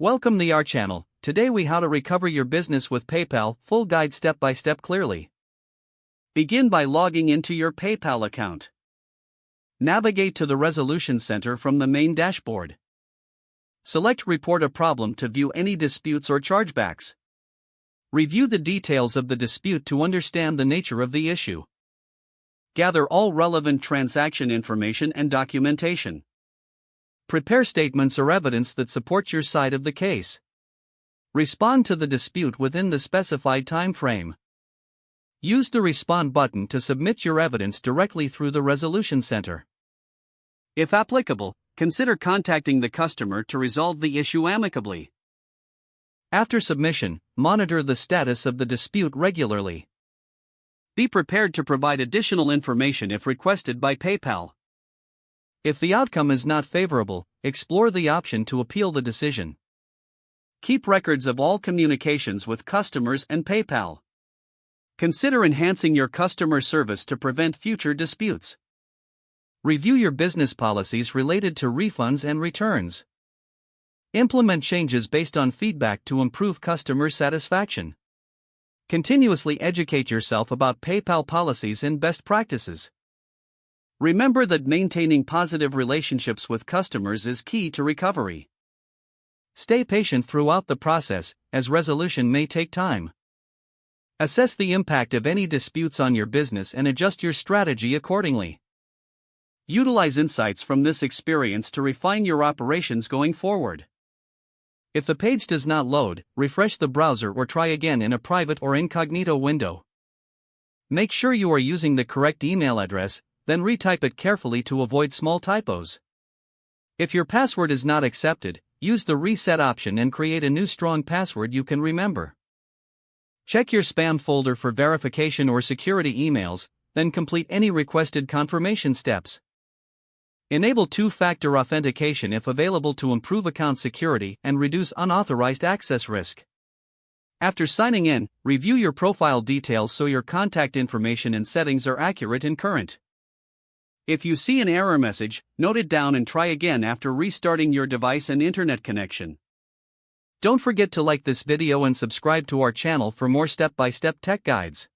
Welcome to our channel. Today we how to recover your business with PayPal, full guide step by step clearly. Begin by logging into your PayPal account. Navigate to the Resolution Center from the main dashboard. Select Report a Problem to view any disputes or chargebacks. Review the details of the dispute to understand the nature of the issue. Gather all relevant transaction information and documentation. Prepare statements or evidence that support your side of the case. Respond to the dispute within the specified time frame. Use the Respond button to submit your evidence directly through the Resolution Center. If applicable, consider contacting the customer to resolve the issue amicably. After submission, monitor the status of the dispute regularly. Be prepared to provide additional information if requested by PayPal. If the outcome is not favorable, explore the option to appeal the decision. Keep records of all communications with customers and PayPal. Consider enhancing your customer service to prevent future disputes. Review your business policies related to refunds and returns. Implement changes based on feedback to improve customer satisfaction. Continuously educate yourself about PayPal policies and best practices. Remember that maintaining positive relationships with customers is key to recovery. Stay patient throughout the process, as resolution may take time. Assess the impact of any disputes on your business and adjust your strategy accordingly. Utilize insights from this experience to refine your operations going forward. If the page does not load, refresh the browser or try again in a private or incognito window. Make sure you are using the correct email address, then retype it carefully to avoid small typos. If your password is not accepted, use the reset option and create a new strong password you can remember. Check your spam folder for verification or security emails, then complete any requested confirmation steps. Enable two-factor authentication if available to improve account security and reduce unauthorized access risk. After signing in, review your profile details so your contact information and settings are accurate and current. If you see an error message, note it down and try again after restarting your device and internet connection. Don't forget to like this video and subscribe to our channel for more step-by-step tech guides.